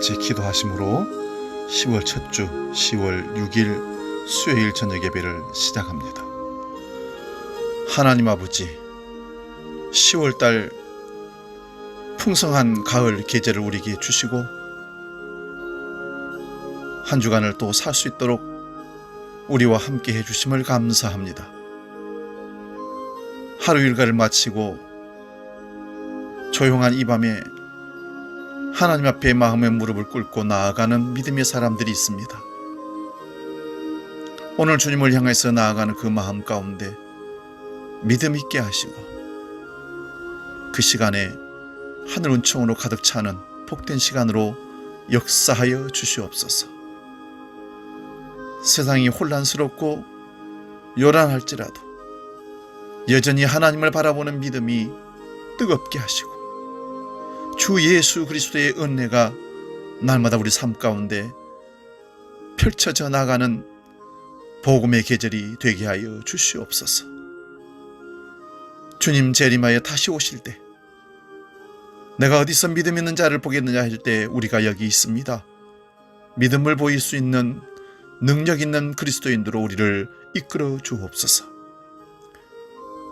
같이 기도하심으로 10월 첫 주 10월 6일 수요일 저녁 예배를 시작합니다. 하나님 아버지, 10월달 풍성한 가을 계절을 우리에게 주시고 한 주간을 또 살 수 있도록 우리와 함께 해주심을 감사합니다. 하루 일과를 마치고 조용한 이 밤에 하나님 앞에 마음의 무릎을 꿇고 나아가는 믿음의 사람들이 있습니다. 오늘 주님을 향해서 나아가는 그 마음 가운데 믿음 있게 하시고 그 시간에 하늘 은총으로 가득 차는 복된 시간으로 역사하여 주시옵소서. 세상이 혼란스럽고 요란할지라도 여전히 하나님을 바라보는 믿음이 뜨겁게 하시고 주 예수 그리스도의 은혜가 날마다 우리 삶 가운데 펼쳐져 나가는 복음의 계절이 되게 하여 주시옵소서. 주님 재림하여 다시 오실 때 내가 어디서 믿음 있는 자를 보겠느냐 할 때 우리가 여기 있습니다. 믿음을 보일 수 있는 능력 있는 그리스도인으로 우리를 이끌어 주옵소서.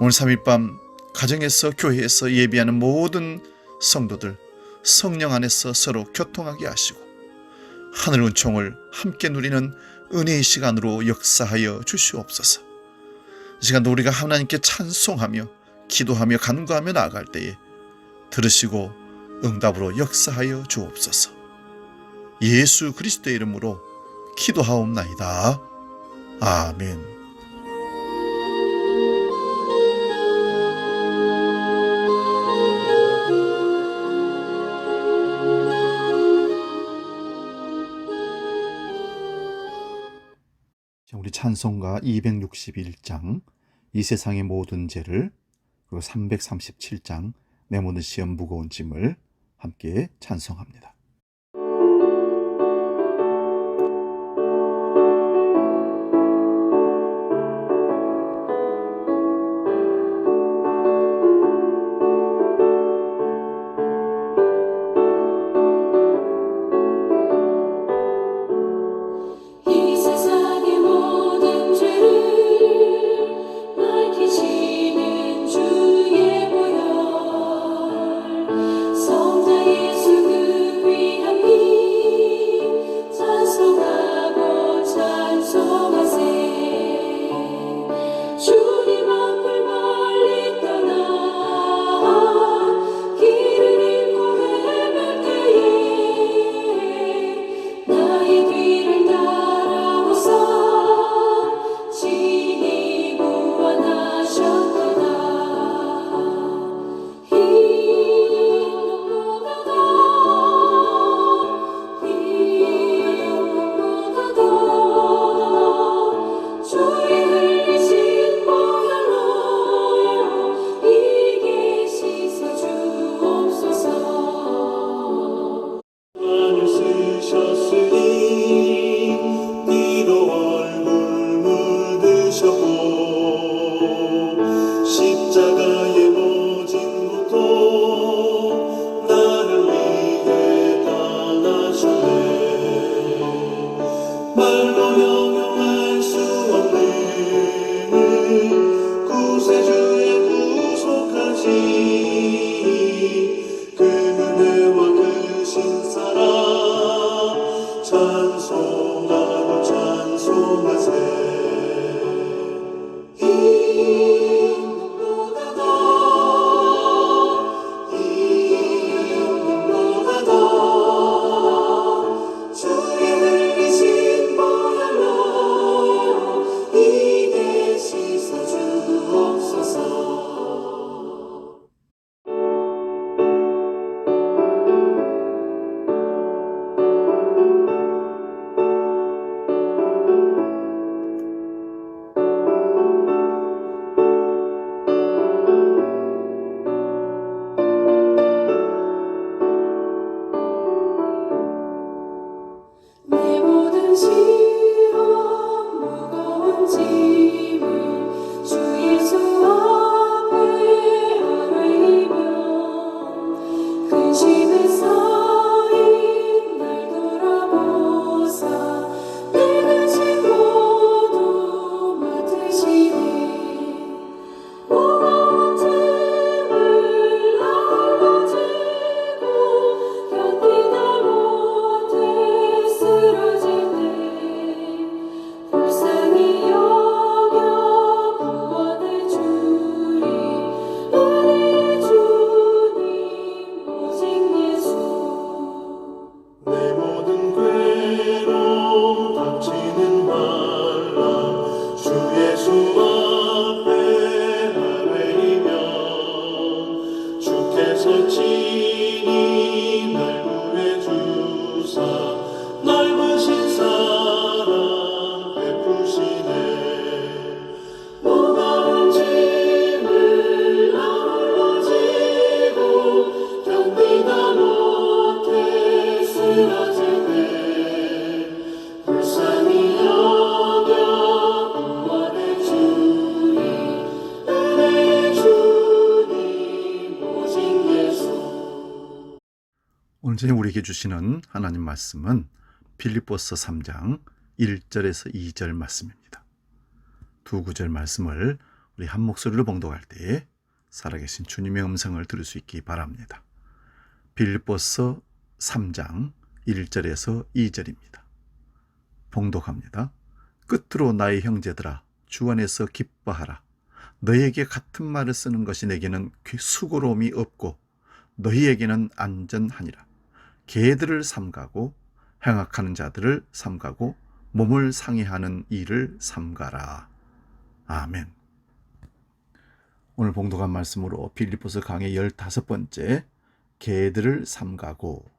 오늘 3일 밤 가정에서 교회에서 예배하는 모든 성도들 성령 안에서 서로 교통하게 하시고 하늘 은총을 함께 누리는 은혜의 시간으로 역사하여 주시옵소서. 이 시간도 우리가 하나님께 찬송하며 기도하며 간구하며 나아갈 때에 들으시고 응답으로 역사하여 주옵소서. 예수 그리스도의 이름으로 기도하옵나이다. 아멘. 우리 찬송가 261장 이 세상의 모든 죄를, 그리고 337장 내 모든 시험 무거운 짐을 함께 찬송합니다. 주의 흘리신 오늘 저녁 우리에게 주시는 하나님 말씀은 빌립보서 3장 1절에서 2절 말씀입니다. 두 구절 말씀을 우리 한 목소리로 봉독할 때 살아계신 주님의 음성을 들을 수 있기 바랍니다. 빌립보서 3장 1절에서 2절입니다. 봉독합니다. 끝으로 나의 형제들아 주 안에서 기뻐하라. 너희에게 같은 말을 쓰는 것이 내게는 수고로움이 없고 너희에게는 안전하니라. 개들을 삼가고 행악하는 자들을 삼가고 몸을 상해하는 일을 삼가라. 아멘. 오늘 봉독한 말씀으로 빌립보서 강의 15번째 개들을 삼가고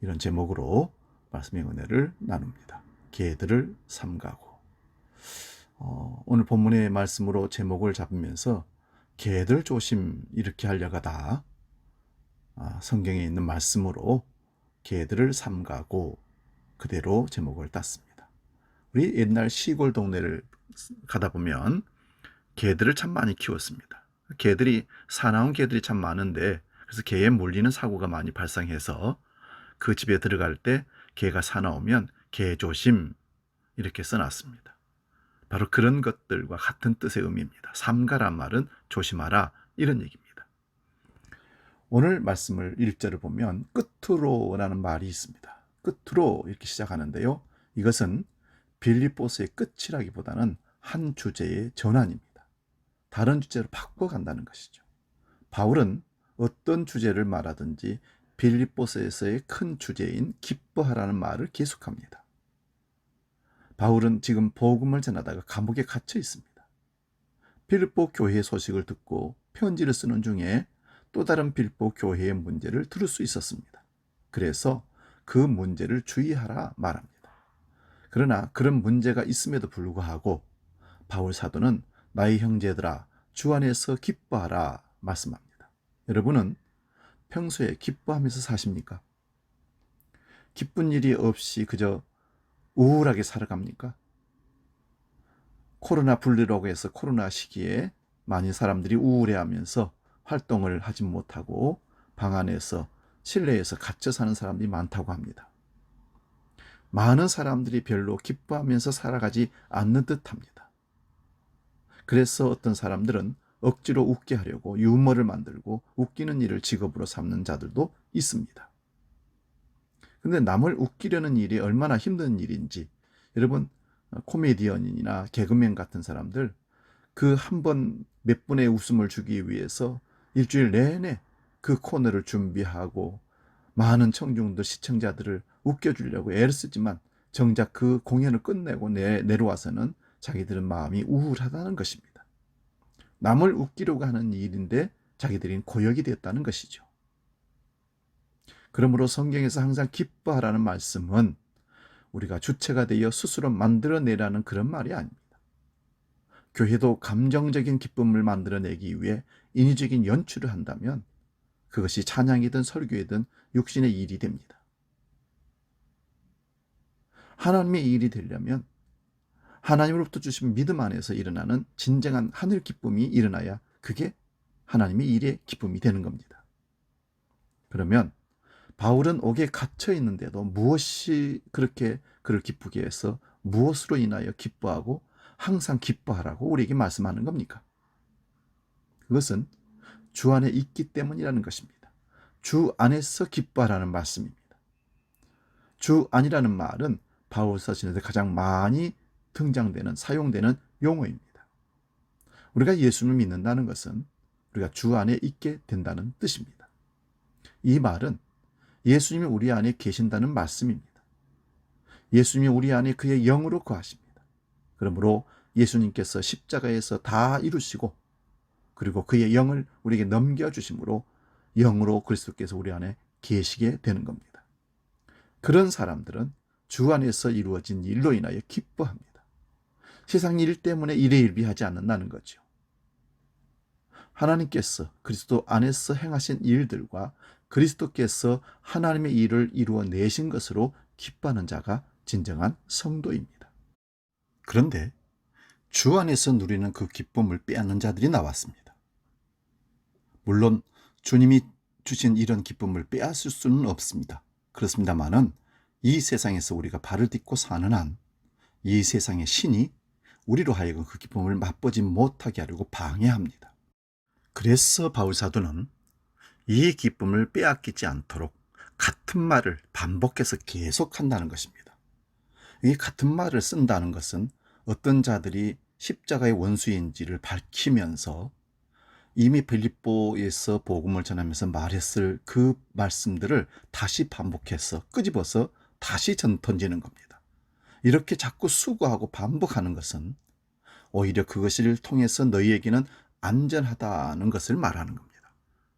이런 제목으로 말씀의 은혜를 나눕니다. 개들을 삼가고 오늘 본문의 말씀으로 제목을 잡으면서 개들 조심 이렇게 하려가다 성경에 있는 말씀으로 개들을 삼가고 그대로 제목을 땄습니다. 우리 옛날 시골 동네를 가다 보면 개들을 참 많이 키웠습니다. 사나운 개들이 참 많은데 그래서 개에 물리는 사고가 많이 발생해서 그 집에 들어갈 때 개가 사나우면 개 조심 이렇게 써놨습니다. 바로 그런 것들과 같은 뜻의 의미입니다. 삼가란 말은 조심하라 이런 얘기입니다. 오늘 말씀을 1절을 보면 끝으로라는 말이 있습니다. 끝으로 이렇게 시작하는데요. 이것은 빌립보서의 끝이라기보다는 한 주제의 전환입니다. 다른 주제로 바꿔간다는 것이죠. 바울은 어떤 주제를 말하든지 빌립보서에서의 큰 주제인 기뻐하라는 말을 계속합니다. 바울은 지금 복음을 전하다가 감옥에 갇혀 있습니다. 빌립보 교회의 소식을 듣고 편지를 쓰는 중에 또 다른 빌립보 교회의 문제를 들을 수 있었습니다. 그래서 그 문제를 주의하라 말합니다. 그러나 그런 문제가 있음에도 불구하고 바울 사도는 나의 형제들아 주 안에서 기뻐하라 말씀합니다. 여러분은 평소에 기뻐하면서 사십니까? 기쁜 일이 없이 그저 우울하게 살아갑니까? 코로나 분리라고 해서 코로나 시기에 많은 사람들이 우울해하면서 활동을 하지 못하고 방 안에서 실내에서 갇혀 사는 사람들이 많다고 합니다. 많은 사람들이 별로 기뻐하면서 살아가지 않는 듯합니다. 그래서 어떤 사람들은 억지로 웃게 하려고 유머를 만들고 웃기는 일을 직업으로 삼는 자들도 있습니다. 근데 남을 웃기려는 일이 얼마나 힘든 일인지 여러분 코미디언이나 개그맨 같은 사람들 그 한 번 몇 분의 웃음을 주기 위해서 일주일 내내 그 코너를 준비하고 많은 청중들 시청자들을 웃겨주려고 애를 쓰지만 정작 그 공연을 끝내고 내려와서는 자기들은 마음이 우울하다는 것입니다. 남을 웃기려고 하는 일인데 자기들이 고역이 되었다는 것이죠. 그러므로 성경에서 항상 기뻐하라는 말씀은 우리가 주체가 되어 스스로 만들어내라는 그런 말이 아닙니다. 교회도 감정적인 기쁨을 만들어내기 위해 인위적인 연출을 한다면 그것이 찬양이든 설교이든 육신의 일이 됩니다. 하나님의 일이 되려면 하나님으로부터 주신 믿음 안에서 일어나는 진정한 하늘 기쁨이 일어나야 그게 하나님의 일의 기쁨이 되는 겁니다. 그러면 바울은 옥에 갇혀 있는데도 무엇이 그렇게 그를 기쁘게 해서 무엇으로 인하여 기뻐하고 항상 기뻐하라고 우리에게 말씀하는 겁니까? 그것은 주 안에 있기 때문이라는 것입니다. 주 안에서 기뻐하라는 말씀입니다. 주 안이라는 말은 바울 서신에서 가장 많이 등장되는 사용되는 용어입니다. 우리가 예수님을 믿는다는 것은 우리가 주 안에 있게 된다는 뜻입니다. 이 말은 예수님이 우리 안에 계신다는 말씀입니다. 예수님이 우리 안에 그의 영으로 거하십니다. 그러므로 예수님께서 십자가에서 다 이루시고 그리고 그의 영을 우리에게 넘겨주심으로 영으로 그리스도께서 우리 안에 계시게 되는 겁니다. 그런 사람들은 주 안에서 이루어진 일로 인하여 기뻐합니다. 세상 일 때문에 일에 일비하지 않는다는 거죠. 하나님께서 그리스도 안에서 행하신 일들과 그리스도께서 하나님의 일을 이루어내신 것으로 기뻐하는 자가 진정한 성도입니다. 그런데 주 안에서 누리는 그 기쁨을 빼앗는 자들이 나왔습니다. 물론 주님이 주신 이런 기쁨을 빼앗을 수는 없습니다. 그렇습니다만은 이 세상에서 우리가 발을 딛고 사는 한 이 세상의 신이 우리로 하여금 그 기쁨을 맛보지 못하게 하려고 방해합니다. 그래서 바울사도는 이 기쁨을 빼앗기지 않도록 같은 말을 반복해서 계속한다는 것입니다. 이 같은 말을 쓴다는 것은 어떤 자들이 십자가의 원수인지를 밝히면서 이미 빌립보에서 복음을 전하면서 말했을 그 말씀들을 다시 반복해서 끄집어서 다시 던지는 겁니다. 이렇게 자꾸 수고하고 반복하는 것은 오히려 그것을 통해서 너희에게는 안전하다는 것을 말하는 겁니다.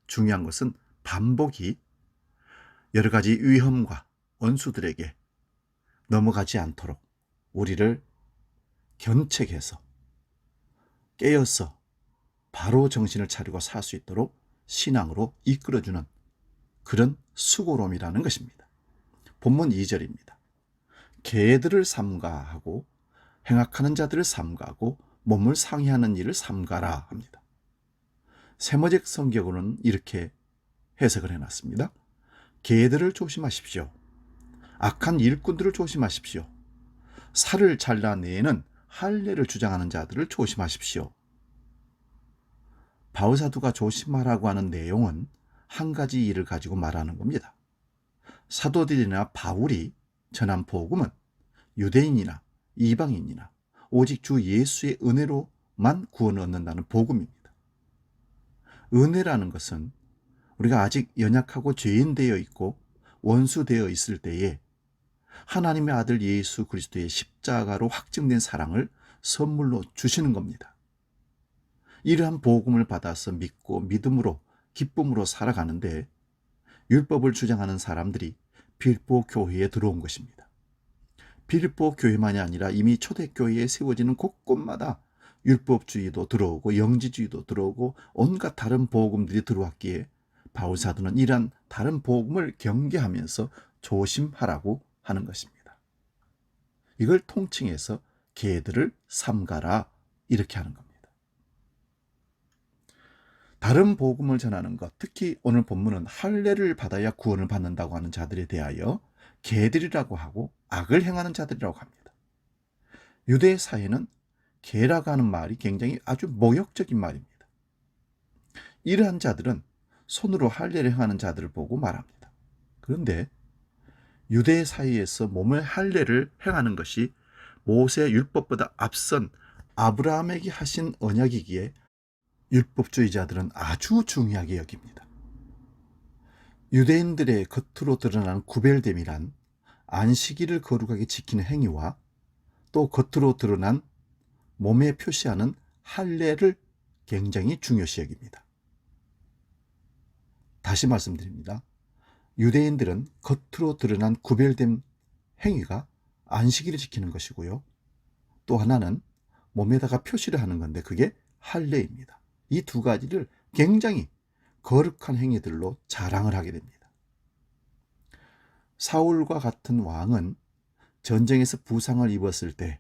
중요한 것은 반복이 여러 가지 위험과 원수들에게 넘어가지 않도록 우리를 견책해서 깨어서 바로 정신을 차리고 살 수 있도록 신앙으로 이끌어주는 그런 수고로움이라는 것입니다. 본문 2절입니다. 개들을 삼가하고 행악하는 자들을 삼가하고 몸을 상해하는 일을 삼가라 합니다. 세모적 성경으로는 이렇게 해석을 해놨습니다. 개들을 조심하십시오. 악한 일꾼들을 조심하십시오. 살을 잘라내는 할례를 주장하는 자들을 조심하십시오. 바울사도가 조심하라고 하는 내용은 한 가지 일을 가지고 말하는 겁니다. 사도들이나 바울이 전한 복음은 유대인이나 이방인이나 오직 주 예수의 은혜로만 구원을 얻는다는 복음입니다. 은혜라는 것은 우리가 아직 연약하고 죄인 되어 있고 원수 되어 있을 때에 하나님의 아들 예수 그리스도의 십자가로 확증된 사랑을 선물로 주시는 겁니다. 이러한 복음을 받아서 믿고 믿음으로 기쁨으로 살아가는데 율법을 주장하는 사람들이 빌립보 교회에 들어온 것입니다. 빌립보 교회만이 아니라 이미 초대교회에 세워지는 곳곳마다 율법주의도 들어오고 영지주의도 들어오고 온갖 다른 복음들이 들어왔기에 바울사도는 이러한 다른 복음을 경계하면서 조심하라고 하는 것입니다. 이걸 통칭해서 개들을 삼가라 이렇게 하는 겁니다. 다른 복음을 전하는 것, 특히 오늘 본문은 할례를 받아야 구원을 받는다고 하는 자들에 대하여 개들이라고 하고 악을 행하는 자들이라고 합니다. 유대 사회는 개라고 하는 말이 굉장히 아주 모욕적인 말입니다. 이러한 자들은 손으로 할례를 행하는 자들을 보고 말합니다. 그런데 유대 사회에서 몸의 할례를 행하는 것이 모세 율법보다 앞선 아브라함에게 하신 언약이기에 율법주의자들은 아주 중요하게 여깁니다. 유대인들의 겉으로 드러나는 구별됨이란 안식일을 거룩하게 지키는 행위와 또 겉으로 드러난 몸에 표시하는 할례를 굉장히 중요시 여깁니다. 다시 말씀드립니다. 유대인들은 겉으로 드러난 구별된 행위가 안식일을 지키는 것이고요. 또 하나는 몸에다가 표시를 하는 건데 그게 할례입니다. 이 두 가지를 굉장히 거룩한 행위들로 자랑을 하게 됩니다. 사울과 같은 왕은 전쟁에서 부상을 입었을 때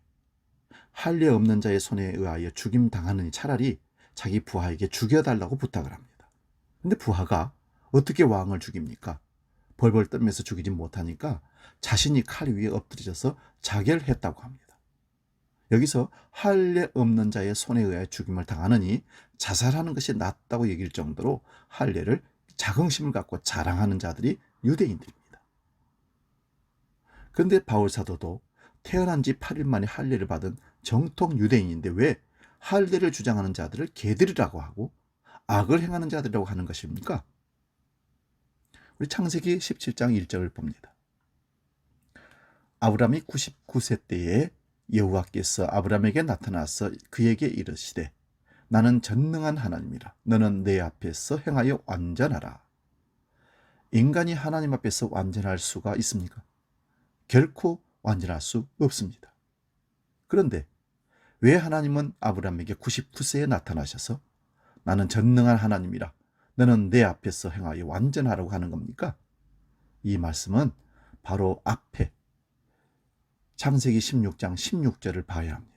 할례 없는 자의 손에 의하여 죽임당하느니 차라리 자기 부하에게 죽여달라고 부탁을 합니다. 근데 부하가 어떻게 왕을 죽입니까? 벌벌 떨면서 죽이지 못하니까 자신이 칼 위에 엎드려져서 자결했다고 합니다. 여기서 할례 없는 자의 손에 의하여 죽임을 당하느니 자살하는 것이 낫다고 여길 정도로 할례를 자긍심을 갖고 자랑하는 자들이 유대인들입니다. 그런데 바울사도도 태어난 지 8일 만에 할례를 받은 정통 유대인인데 왜 할례를 주장하는 자들을 개들이라고 하고 악을 행하는 자들이라고 하는 것입니까? 우리 창세기 17장 1절을 봅니다. 아브라함이 99세 때에 여호와께서 아브라함에게 나타나서 그에게 이르시되 나는 전능한 하나님이라 너는 내 앞에서 행하여 완전하라. 인간이 하나님 앞에서 완전할 수가 있습니까? 결코 완전할 수 없습니다. 그런데 왜 하나님은 아브라함에게 99세에 나타나셔서 나는 전능한 하나님이라 너는 내 앞에서 행하여 완전하라고 하는 겁니까? 이 말씀은 바로 앞에 창세기 16장 16절을 봐야 합니다.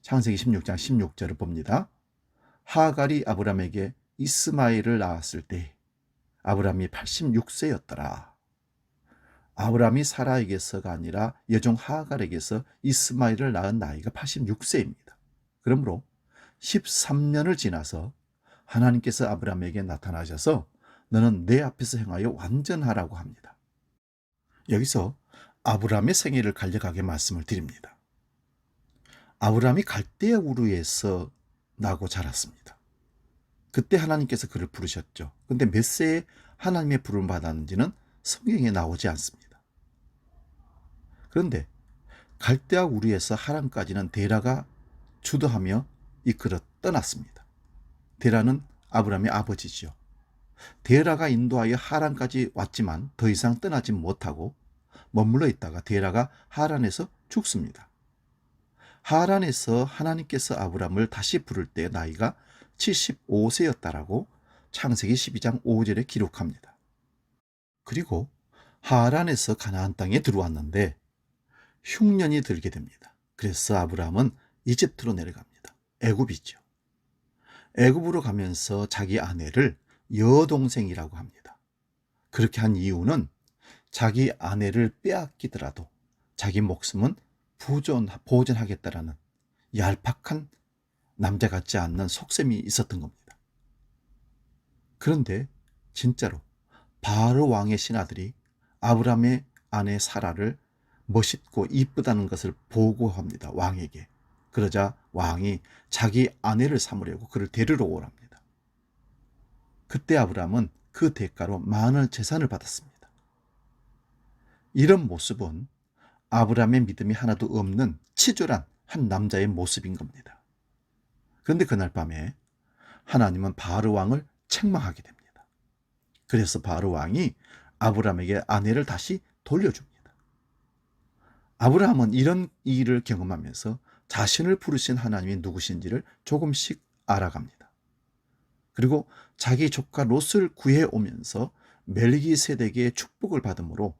창세기 16장 16절을 봅니다. 하갈이 아브라함에게 이스마엘을 낳았을 때 아브라함이 86세였더라. 아브라함이 사라에게서가 아니라 여종 하갈에게서 이스마엘을 낳은 나이가 86세입니다. 그러므로 13년을 지나서 하나님께서 아브라함에게 나타나셔서 너는 내 앞에서 행하여 완전하라고 합니다. 여기서 아브라함의 생애를 간략하게 말씀을 드립니다. 아브라함이 갈대아 우르에서 나고 자랐습니다. 그때 하나님께서 그를 부르셨죠. 근데 몇 세에 하나님의 부름을 받았는지는 성경에 나오지 않습니다. 그런데 갈대아 우르에서 하란까지는 데라가 주도하며 이끌어 떠났습니다. 데라는 아브라함의 아버지죠. 데라가 인도하여 하란까지 왔지만 더 이상 떠나지 못하고 머물러 있다가 데라가 하란에서 죽습니다. 하란에서 하나님께서 아브라함을 다시 부를 때 나이가 75세였다라고 창세기 12장 5절에 기록합니다. 그리고 하란에서 가나안 땅에 들어왔는데 흉년이 들게 됩니다. 그래서 아브라함은 이집트로 내려갑니다. 애굽이죠. 애굽으로 가면서 자기 아내를 여동생이라고 합니다. 그렇게 한 이유는 자기 아내를 빼앗기더라도 자기 목숨은 보존하겠다라는 얄팍한 남자 같지 않는 속셈이 있었던 겁니다. 그런데 진짜로 바로 왕의 신하들이 아브라함의 아내 사라를 멋있고 이쁘다는 것을 보고합니다. 왕에게. 그러자 왕이 자기 아내를 삼으려고 그를 데리러 오랍니다. 그때 아브라함은 그 대가로 많은 재산을 받았습니다. 이런 모습은 아브라함의 믿음이 하나도 없는 치졸한 한 남자의 모습인 겁니다. 그런데 그날 밤에 하나님은 바로 왕을 책망하게 됩니다. 그래서 바로 왕이 아브라함에게 아내를 다시 돌려줍니다. 아브라함은 이런 일을 경험하면서 자신을 부르신 하나님이 누구신지를 조금씩 알아갑니다. 그리고 자기 조카 롯을 구해오면서 멜기세덱의 축복을 받음으로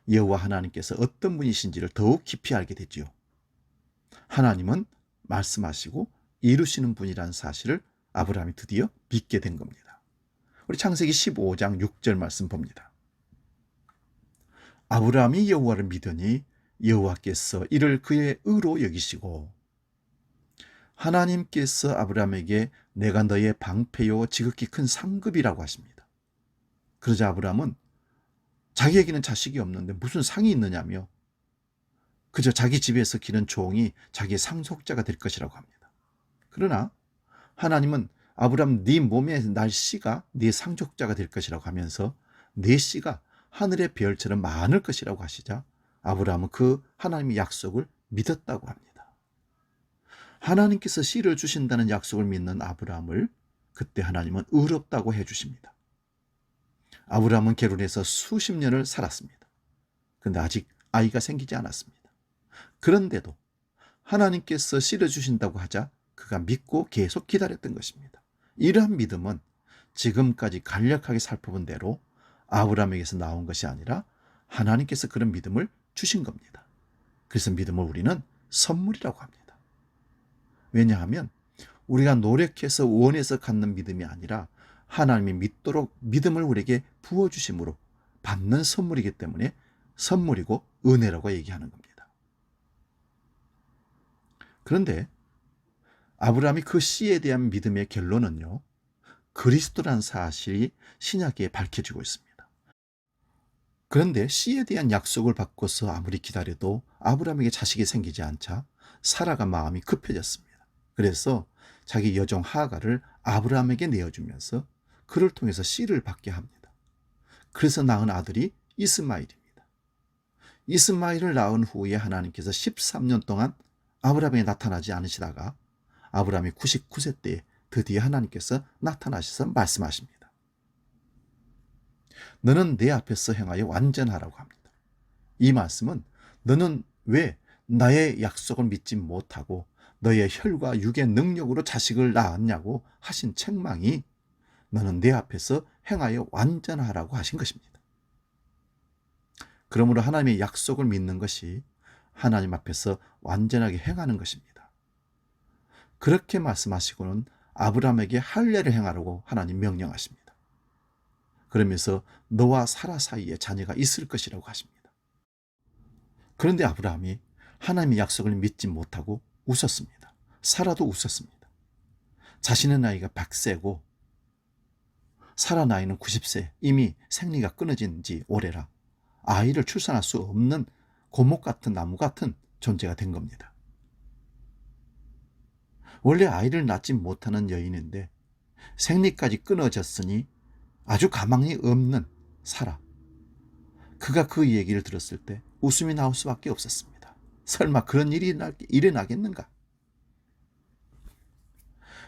여호와 하나님께서 어떤 분이신지를 더욱 깊이 알게 되지요. 하나님은 말씀하시고 이루시는 분이라는 사실을 아브라함이 드디어 믿게 된 겁니다. 우리 창세기 15장 6절 말씀 봅니다. 아브라함이 여호와를 믿으니 여호와께서 이를 그의 의로 여기시고 하나님께서 아브라함에게 내가 너의 방패요 지극히 큰 상급이라고 하십니다. 그러자 아브라함은 자기에게는 자식이 없는데 무슨 상이 있느냐며 그저 자기 집에서 기른 종이 자기의 상속자가 될 것이라고 합니다. 그러나 하나님은 아브라함 네 몸에 날 씨가 네 상속자가 될 것이라고 하면서 네 씨가 하늘의 별처럼 많을 것이라고 하시자 아브라함은 그 하나님의 약속을 믿었다고 합니다. 하나님께서 씨를 주신다는 약속을 믿는 아브라함을 그때 하나님은 의롭다고 해주십니다. 아브라함은 게르론에서 수십 년을 살았습니다. 그런데 아직 아이가 생기지 않았습니다. 그런데도 하나님께서 씨를 주신다고 하자 그가 믿고 계속 기다렸던 것입니다. 이러한 믿음은 지금까지 간략하게 살펴본 대로 아브라함에게서 나온 것이 아니라 하나님께서 그런 믿음을 주신 겁니다. 그래서 믿음을 우리는 선물이라고 합니다. 왜냐하면 우리가 노력해서 원해서 갖는 믿음이 아니라 하나님이 믿도록 믿음을 우리에게 부어주심으로 받는 선물이기 때문에 선물이고 은혜라고 얘기하는 겁니다. 그런데 아브라함이 그 씨에 대한 믿음의 결론은요, 그리스도라는 사실이 신약에 밝혀지고 있습니다. 그런데 씨에 대한 약속을 받고서 아무리 기다려도 아브라함에게 자식이 생기지 않자 사라가 마음이 급해졌습니다. 그래서 자기 여종 하갈을 아브라함에게 내어주면서 그를 통해서 씨를 받게 합니다. 그래서 낳은 아들이 이스마엘입니다. 이스마엘을 낳은 후에 하나님께서 13년 동안 아브라함에게 나타나지 않으시다가 아브라함이 99세 때에 드디어 하나님께서 나타나셔서 말씀하십니다. 너는 내 앞에서 행하여 완전하라고 합니다. 이 말씀은 너는 왜 나의 약속을 믿지 못하고 너의 혈과 육의 능력으로 자식을 낳았냐고 하신 책망이 너는 내 앞에서 행하여 완전하라고 하신 것입니다. 그러므로 하나님의 약속을 믿는 것이 하나님 앞에서 완전하게 행하는 것입니다. 그렇게 말씀하시고는 아브라함에게 할례를 행하라고 하나님 명령하십니다. 그러면서 너와 사라 사이에 자녀가 있을 것이라고 하십니다. 그런데 아브라함이 하나님의 약속을 믿지 못하고 웃었습니다. 사라도 웃었습니다. 자신의 나이가 100세고 사라 나이는 90세, 이미 생리가 끊어진 지 오래라 아이를 출산할 수 없는 고목 같은 나무 같은 존재가 된 겁니다. 원래 아이를 낳지 못하는 여인인데 생리까지 끊어졌으니 아주 가망이 없는 사라. 그가 그 얘기를 들었을 때 웃음이 나올 수밖에 없었습니다. 설마 그런 일이 일어나겠는가?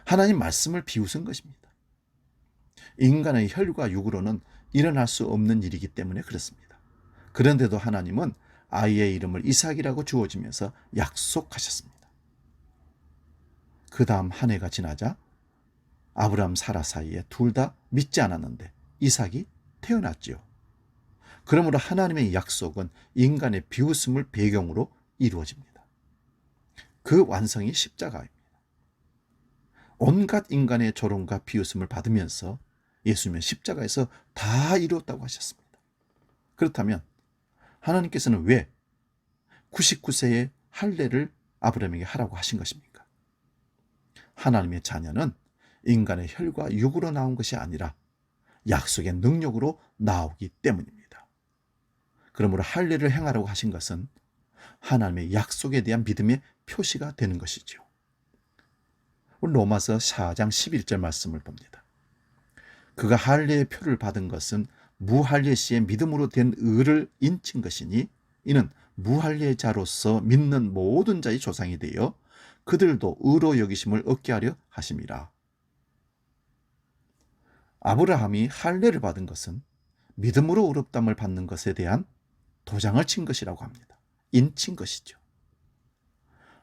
하나님 말씀을 비웃은 것입니다. 인간의 혈과 육으로는 일어날 수 없는 일이기 때문에 그렇습니다. 그런데도 하나님은 아이의 이름을 이삭이라고 주어지면서 약속하셨습니다. 그 다음 한 해가 지나자 아브라함 사라 사이에 둘 다 믿지 않았는데 이삭이 태어났지요. 그러므로 하나님의 약속은 인간의 비웃음을 배경으로 이루어집니다. 그 완성이 십자가입니다. 온갖 인간의 조롱과 비웃음을 받으면서 예수님은 십자가에서 다 이루었다고 하셨습니다. 그렇다면 하나님께서는 왜 99세의 할례를 아브라함에게 하라고 하신 것입니까? 하나님의 자녀는 인간의 혈과 육으로 나온 것이 아니라 약속의 능력으로 나오기 때문입니다. 그러므로 할례를 행하라고 하신 것은 하나님의 약속에 대한 믿음의 표시가 되는 것이죠. 로마서 4장 11절 말씀을 봅니다. 그가 할례의 표를 받은 것은 무할례 시에 믿음으로 된 의를 인친 것이니 이는 무할례자로서 믿는 모든 자의 조상이 되어 그들도 의로 여기심을 얻게 하려 하심이라. 아브라함이 할례를 받은 것은 믿음으로 의롭다함을 받는 것에 대한 도장을 친 것이라고 합니다. 인친 것이죠.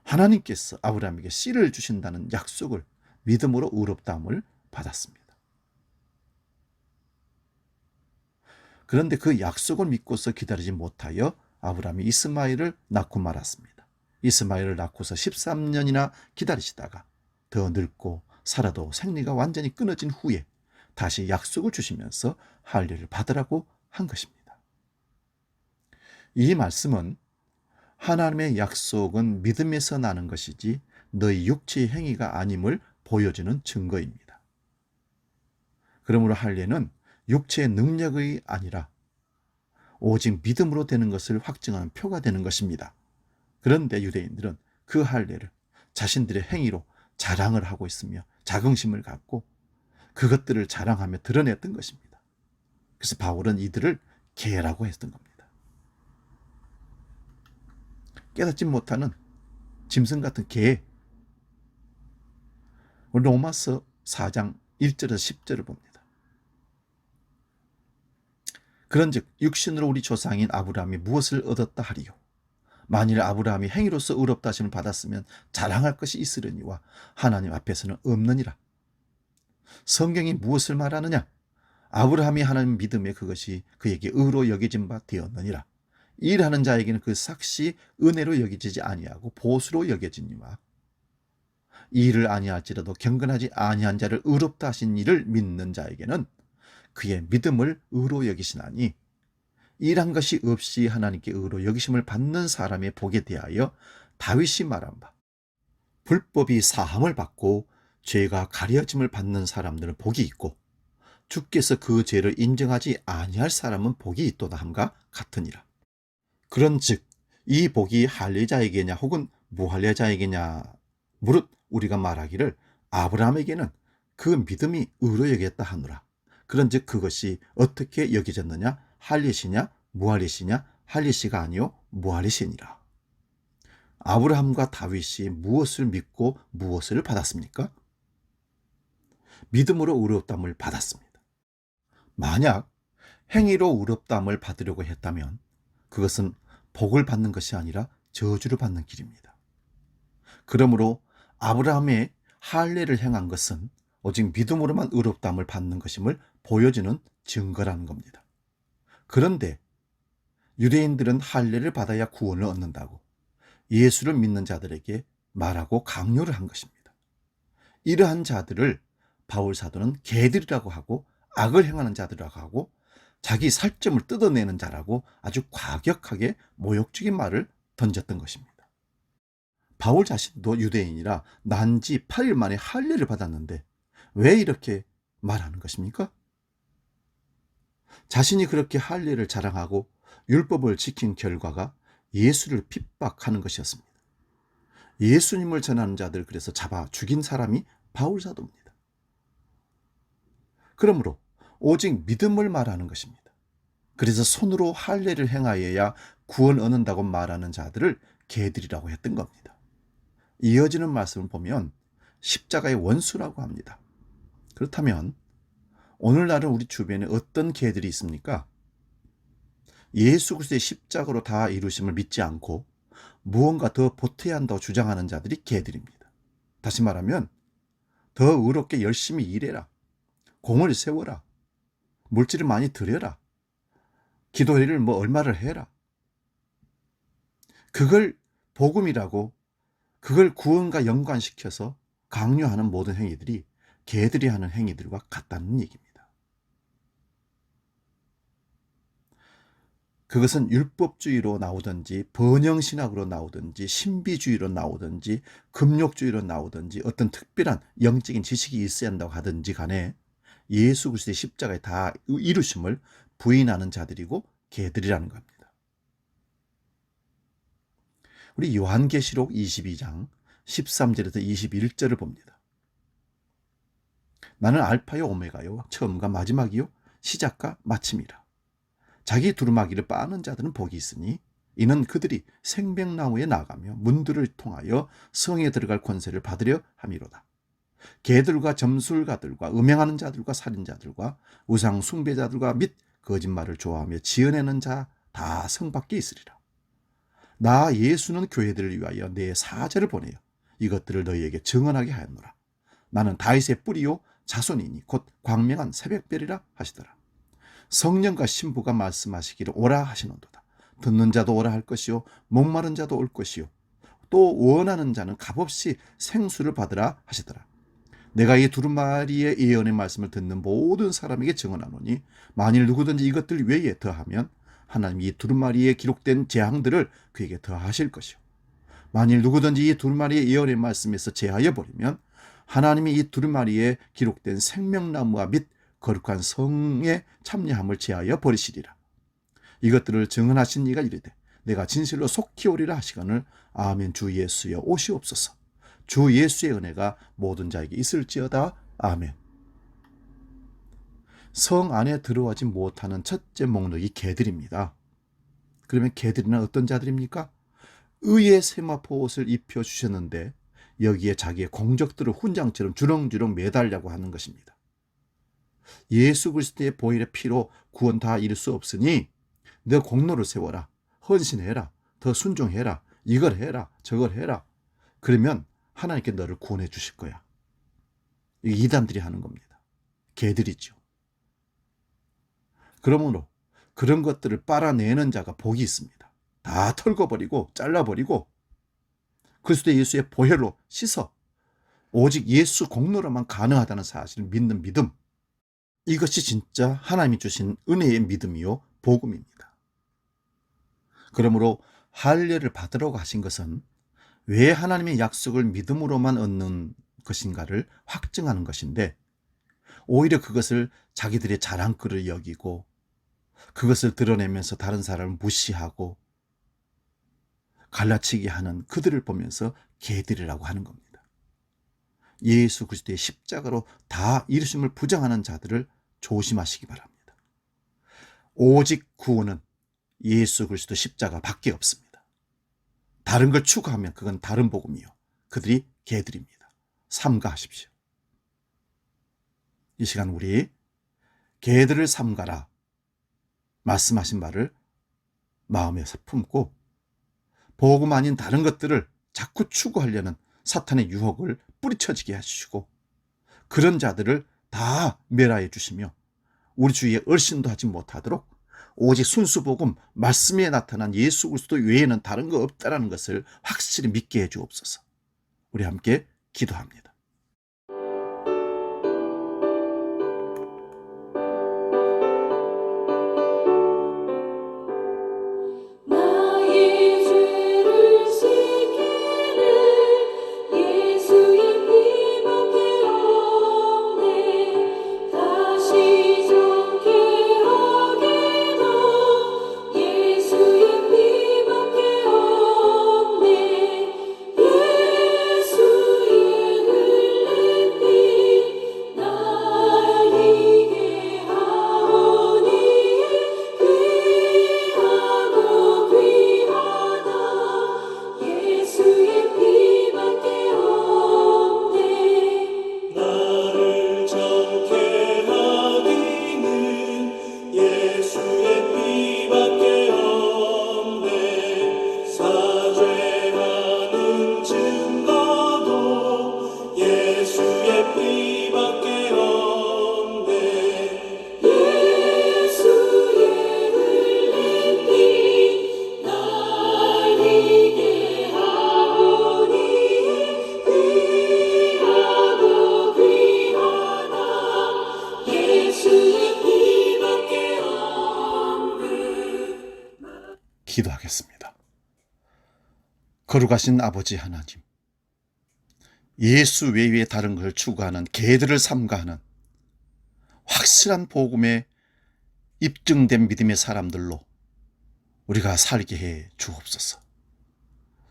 하나님께서 아브라함에게 씨를 주신다는 약속을 믿음으로 의롭다함을 받았습니다. 그런데 그 약속을 믿고서 기다리지 못하여 아브라함이 이스마엘을 낳고 말았습니다. 이스마엘을 낳고서 13년이나 기다리시다가 더 늙고 사라도 생리가 완전히 끊어진 후에 다시 약속을 주시면서 할례를 받으라고 한 것입니다. 이 말씀은 하나님의 약속은 믿음에서 나는 것이지 너희 육체의 행위가 아님을 보여주는 증거입니다. 그러므로 할례는 육체의 능력이 아니라 오직 믿음으로 되는 것을 확증하는 표가 되는 것입니다. 그런데 유대인들은 그 할례를 자신들의 행위로 자랑을 하고 있으며 자긍심을 갖고 그것들을 자랑하며 드러냈던 것입니다. 그래서 바울은 이들을 개라고 했던 겁니다. 깨닫지 못하는 짐승 같은 개. 로마서 4장 1절에서 10절을 봅니다. 그런즉 육신으로 우리 조상인 아브라함이 무엇을 얻었다 하리요? 만일 아브라함이 행위로서 의롭다 하심을 받았으면 자랑할 것이 있으려니와 하나님 앞에서는 없느니라. 성경이 무엇을 말하느냐? 아브라함이 하나님 믿음에 그것이 그에게 의로 여겨진 바 되었느니라. 일하는 자에게는 그 삭시 은혜로 여겨지지 아니하고 보수로 여겨지니와 일을 아니할지라도 경건하지 아니한 자를 의롭다 하신 이를 믿는 자에게는 그의 믿음을 의로 여기시나니 일한 것이 없이 하나님께 의로 여기심을 받는 사람의 복에 대하여 다윗이 말한 바 불법이 사함을 받고 죄가 가려짐을 받는 사람들은 복이 있고 주께서 그 죄를 인정하지 아니할 사람은 복이 있도다 함과 같으니라. 그런즉 이 복이 할례자에게냐 혹은 무할례자에게냐 무릇 우리가 말하기를 아브라함에게는 그 믿음이 의로 여겼다 하노라. 그런즉 그것이 어떻게 여겨졌느냐? 할례시냐 무할례시냐? 할례시가 아니요 무할례시니라. 아브라함과 다윗이 무엇을 믿고 무엇을 받았습니까? 믿음으로 의롭다함을 받았습니다. 만약 행위로 의롭다함을 받으려고 했다면 그것은 복을 받는 것이 아니라 저주를 받는 길입니다. 그러므로 아브라함의 할례를 행한 것은 오직 믿음으로만 의롭다함을 받는 것임을 보여주는 증거라는 겁니다. 그런데 유대인들은 할례를 받아야 구원을 얻는다고 예수를 믿는 자들에게 말하고 강요를 한 것입니다. 이러한 자들을 바울 사도는 개들이라고 하고 악을 행하는 자들이라고 하고 자기 살점을 뜯어내는 자라고 아주 과격하게 모욕적인 말을 던졌던 것입니다. 바울 자신도 유대인이라 난지 8일 만에 할례를 받았는데 왜 이렇게 말하는 것입니까? 자신이 그렇게 할례를 자랑하고 율법을 지킨 결과가 예수를 핍박하는 것이었습니다. 예수님을 전하는 자들 그래서 잡아 죽인 사람이 바울 사도입니다. 그러므로 오직 믿음을 말하는 것입니다. 그래서 손으로 할례를 행하여야 구원 얻는다고 말하는 자들을 개들이라고 했던 겁니다. 이어지는 말씀을 보면 십자가의 원수라고 합니다. 그렇다면 오늘날은 우리 주변에 어떤 개들이 있습니까? 예수 그리스도의 십자가로 다 이루심을 믿지 않고 무언가 더 보태야 한다고 주장하는 자들이 개들입니다. 다시 말하면 더 의롭게 열심히 일해라. 공을 세워라. 물질을 많이 들여라. 기도회를 얼마를 해라. 그걸 복음이라고 그걸 구원과 연관시켜서 강요하는 모든 행위들이 개들이 하는 행위들과 같다는 얘기입니다. 그것은 율법주의로 나오든지 번영신학으로 나오든지 신비주의로 나오든지 금욕주의로 나오든지 어떤 특별한 영적인 지식이 있어야 한다고 하든지 간에 예수 그리스도의 십자가에 다 이루심을 부인하는 자들이고 개들이라는 겁니다. 우리 요한계시록 22장 13절에서 21절을 봅니다. 나는 알파요 오메가요 처음과 마지막이요 시작과 마침이라. 자기 두루마기를 빠는 자들은 복이 있으니 이는 그들이 생명나무에 나가며 문들을 통하여 성에 들어갈 권세를 받으려 함이로다. 개들과 점술가들과 음행하는 자들과 살인자들과 우상 숭배자들과 및 거짓말을 좋아하며 지어내는 자 다 성 밖에 있으리라. 나 예수는 교회들을 위하여 내 사자를 보내어 이것들을 너희에게 증언하게 하였노라. 나는 다윗의 뿌리요 자손이니 곧 광명한 새벽별이라 하시더라. 성령과 신부가 말씀하시기를 오라 하시는도다. 듣는 자도 오라 할 것이요 목마른 자도 올 것이요 또 원하는 자는 값없이 생수를 받으라 하시더라. 내가 이 두루마리의 예언의 말씀을 듣는 모든 사람에게 증언하노니 만일 누구든지 이것들 외에 더하면 하나님이 이 두루마리에 기록된 재앙들을 그에게 더하실 것이요 만일 누구든지 이 두루마리의 예언의 말씀에서 제하여 버리면 하나님이 이 두루마리에 기록된 생명나무와 및 거룩한 성의 참여함을 제하여 버리시리라. 이것들을 증언하신 이가 이르되 내가 진실로 속히 오리라 하시거늘 아멘. 주 예수여 오시옵소서. 주 예수의 은혜가 모든 자에게 있을지어다. 아멘. 성 안에 들어가지 못하는 첫째 목록이 개들입니다. 그러면 개들이는 어떤 자들입니까? 의의 세마포 옷을 입혀주셨는데 여기에 자기의 공적들을 훈장처럼 주렁주렁 매달려고 하는 것입니다. 예수 그리스도의 보혈의 피로 구원 다 이룰 수 없으니 너 공로를 세워라. 헌신해라. 더 순종해라. 이걸 해라. 저걸 해라. 그러면 하나님께 너를 구원해 주실 거야. 이게 이단들이 하는 겁니다. 개들이죠. 그러므로 그런 것들을 빨아내는 자가 복이 있습니다. 다 털어버리고 잘라버리고 그리스도 예수의 보혈로 씻어 오직 예수 공로로만 가능하다는 사실을 믿는 믿음, 이것이 진짜 하나님이 주신 은혜의 믿음이요 복음입니다. 그러므로 할례를 받으라고 하신 것은 왜 하나님의 약속을 믿음으로만 얻는 것인가를 확증하는 것인데 오히려 그것을 자기들의 자랑거리를 여기고 그것을 드러내면서 다른 사람을 무시하고 갈라치기 하는 그들을 보면서 개들이라고 하는 겁니다. 예수 그리스도의 십자가로 다 이루심을 부정하는 자들을 조심하시기 바랍니다. 오직 구원은 예수 그리스도 십자가 밖에 없습니다. 다른 걸 추구하면 그건 다른 복음이요. 그들이 개들입니다. 삼가하십시오. 이 시간 우리 개들을 삼가라 말씀하신 말을 마음에서 품고 복음 아닌 다른 것들을 자꾸 추구하려는 사탄의 유혹을 뿌리쳐지게 하시고 그런 자들을 다 멸하여 주시며 우리 주위에 얼씬도 하지 못하도록 오직 순수복음 말씀에 나타난 예수 그리스도 외에는 다른 거 없다라는 것을 확실히 믿게 해 주옵소서. 우리 함께 기도합니다. 피밖에 없네. 예수의 흘린 피 날리게 하오니 귀하고 귀하다. 예수의 피밖에 없네. 기도하겠습니다. 거룩하신 아버지 하나님, 예수 외에 다른 걸 추구하는 개들을 삼가하는 확실한 복음에 입증된 믿음의 사람들로 우리가 살게 해 주옵소서.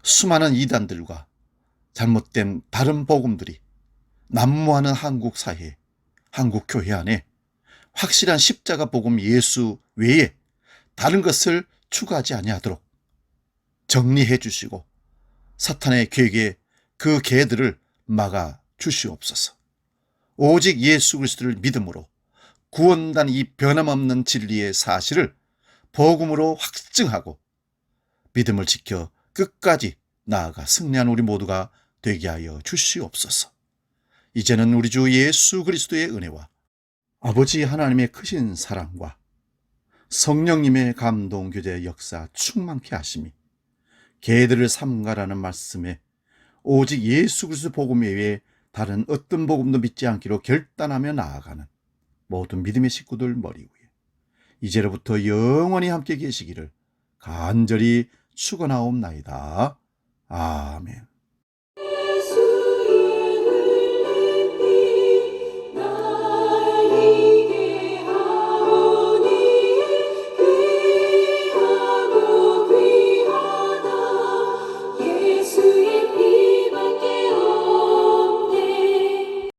수많은 이단들과 잘못된 다른 복음들이 난무하는 한국 사회, 한국 교회 안에 확실한 십자가 복음 예수 외에 다른 것을 추구하지 아니하도록 정리해 주시고 사탄의 계획에 그 개들을 막아 주시옵소서. 오직 예수 그리스도를 믿음으로 구원단 이 변함없는 진리의 사실을 복음으로 확증하고 믿음을 지켜 끝까지 나아가 승리한 우리 모두가 되게 하여 주시옵소서. 이제는 우리 주 예수 그리스도의 은혜와 아버지 하나님의 크신 사랑과 성령님의 감동 교제 역사 충만케 하심이 개들을 삼가라는 말씀에 오직 예수 그리스도 복음 외에 다른 어떤 복음도 믿지 않기로 결단하며 나아가는 모든 믿음의 식구들 머리 위에 이제로부터 영원히 함께 계시기를 간절히 축원하옵나이다. 아멘.